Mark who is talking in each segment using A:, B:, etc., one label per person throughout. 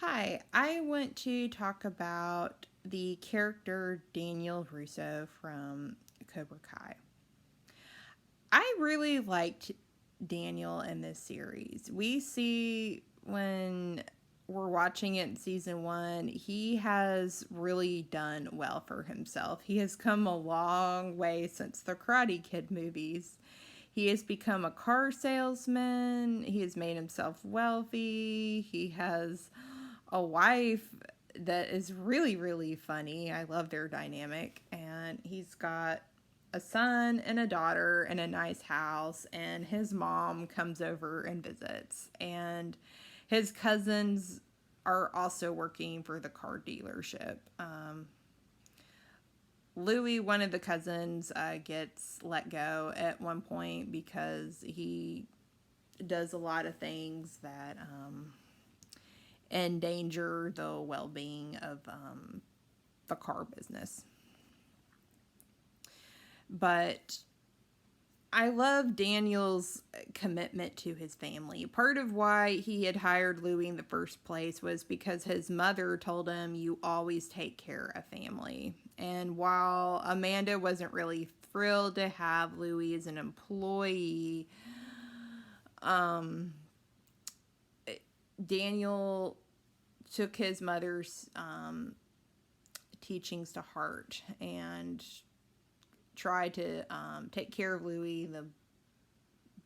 A: Hi, I want to talk about the character Daniel Russo from Cobra Kai. I really liked Daniel in this series. We see when we're watching it in season one, he has really done well for himself. He has come a long way since the Karate Kid movies. He has become a car salesman. He has made himself wealthy. He has a wife that is really, really funny. I love their dynamic. And he's got a son and a daughter and a nice house. And his mom comes over and visits. And his cousins are also working for the car dealership. Louis, one of the cousins, gets let go at one point because he does a lot of things that endanger the well-being of the car business. But I love Daniel's commitment to his family. Part of why he had hired Louis in the first place was because his mother told him, "You always take care of family." And while Amanda wasn't really thrilled to have Louis as an employee, Daniel took his mother's teachings to heart and tried to take care of Louis the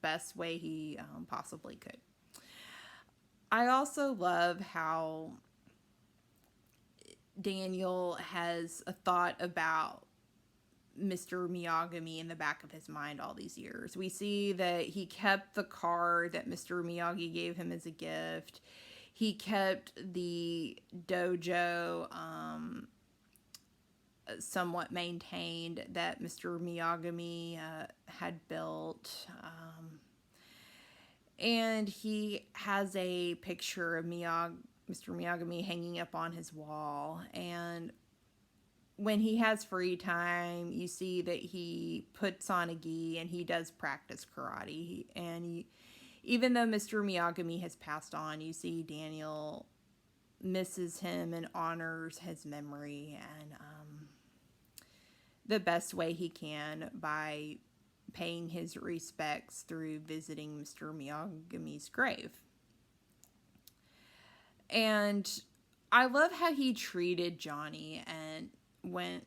A: best way he possibly could. I also love how Daniel has a thought about Mr. Miyagi in the back of his mind all these years. We see that he kept the car that Mr. Miyagi gave him as a gift. He kept the dojo somewhat maintained that Mr. Miyagi had built. And he has a picture of Mr. Miyagi hanging up on his wall. And when he has free time, you see that he puts on a gi and he does practice karate. And even though Mr. Miyagi has passed on, you see Daniel misses him and honors his memory and the best way he can by paying his respects through visiting Mr. Miyagi's grave. And I love how he treated Johnny, and when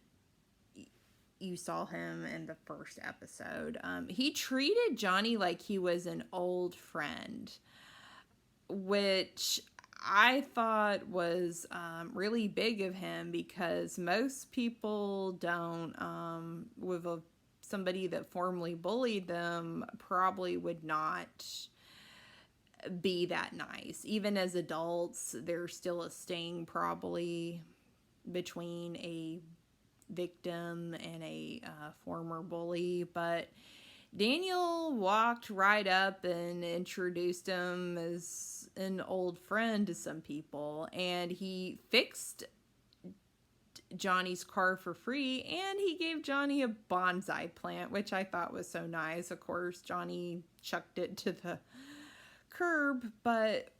A: you saw him in the first episode, he treated Johnny like he was an old friend, which I thought was really big of him because most people don't, with somebody that formerly bullied them, probably would not be that nice. Even as adults, there's still a sting probably between a victim and a former bully, but Daniel walked right up and introduced him as an old friend to some people, and he fixed Johnny's car for free, and he gave Johnny a bonsai plant, which I thought was so nice. Of course, Johnny chucked it to the curb, but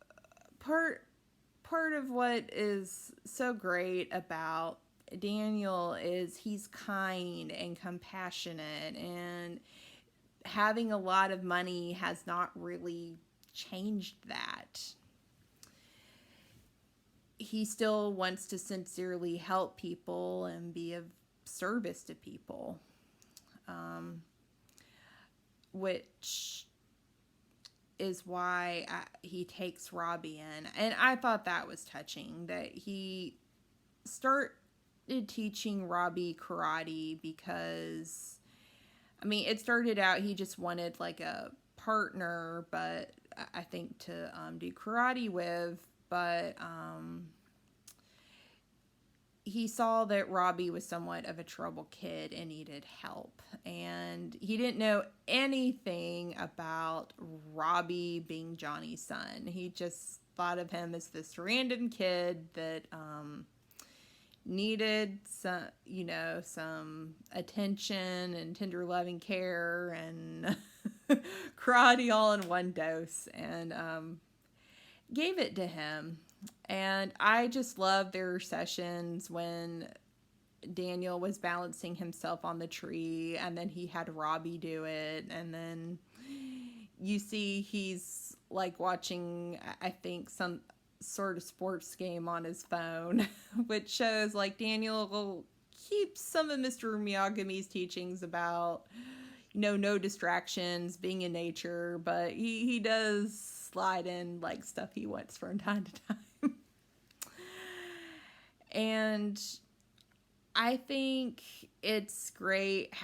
A: part of what is so great about Daniel is he's kind and compassionate, and having a lot of money has not really changed that. He still wants to sincerely help people and be of service to people, which is why he takes Robbie in. And I thought that was touching, that he started teaching Robbie karate because, I mean, it started out he just wanted like a partner, but I think to do karate with, but he saw that Robbie was somewhat of a troubled kid and needed help. And he didn't know anything about Robbie being Johnny's son. He just thought of him as this random kid that needed some attention and tender loving care and karate all in one dose, and gave it to him. And I just love their sessions when Daniel was balancing himself on the tree, and then he had Robbie do it, and then you see he's like watching, I think, some sort of sports game on his phone, which shows like Daniel will keep some of Mr. Miyagami's teachings about, no distractions, being in nature, but he does slide in like stuff he wants from time to time. And I think it's great.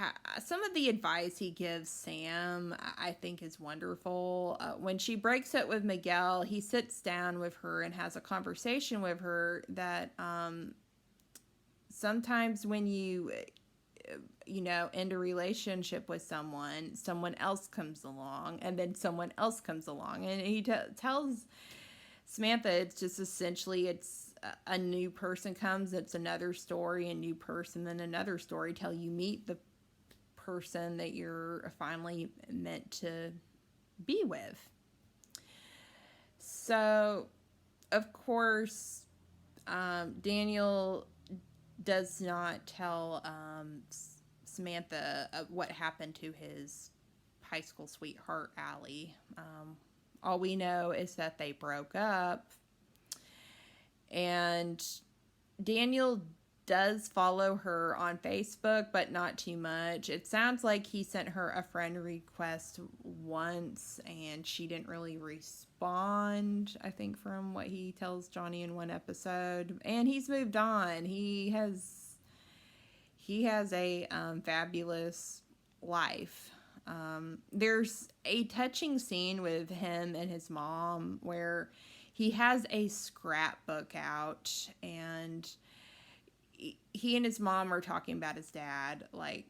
A: Some of the advice he gives Sam, I think, is wonderful. When she breaks up with Miguel, he sits down with her and has a conversation with her that sometimes when you end a relationship with someone else comes along, and then someone else comes along. And he tells Samantha it's just essentially it's a new person comes, it's another story, a new person, then another story till you meet the person that you're finally meant to be with. So, of course, Daniel does not tell Samantha what happened to his high school sweetheart, Allie. All we know is that they broke up. And Daniel does follow her on Facebook, but not too much. It sounds like he sent her a friend request once, and she didn't really respond, I think, from what he tells Johnny in one episode. And he's moved on. He has a fabulous life. There's a touching scene with him and his mom where he has a scrapbook out, and he and his mom are talking about his dad. Like,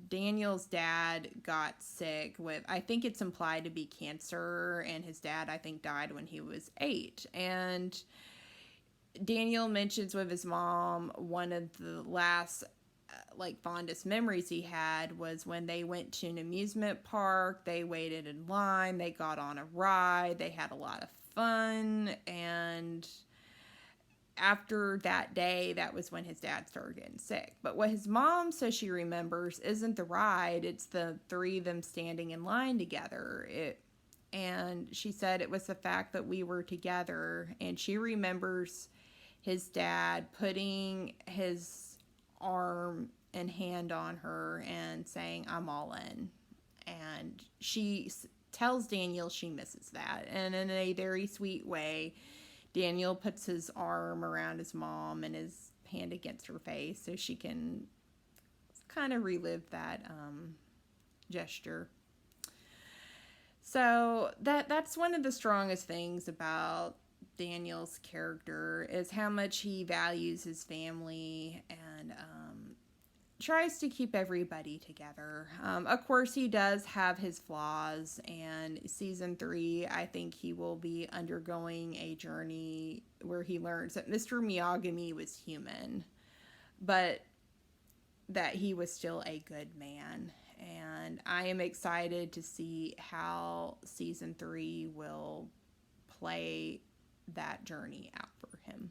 A: Daniel's dad got sick with, I think it's implied to be cancer, and his dad, I think, died when he was 8. And Daniel mentions with his mom one of the last fondest memories he had was when they went to an amusement park. They waited in line, they got on a ride, they had a lot of fun, and after that day, that was when his dad started getting sick. But what his mom says she remembers isn't the ride, it's the 3 of them standing in line together. And she said it was the fact that we were together, and she remembers his dad putting his arm and hand on her and saying, "I'm all in." And she tells Daniel she misses that. And in a very sweet way, Daniel puts his arm around his mom and his hand against her face so she can kind of relive that gesture. So that's one of the strongest things about Daniel's character is how much he values his family and tries to keep everybody together. Of course, he does have his flaws, and season 3, I think he will be undergoing a journey where he learns that Mr. Miyagami was human, but that he was still a good man. And I am excited to see how season 3 will play that journey out for him.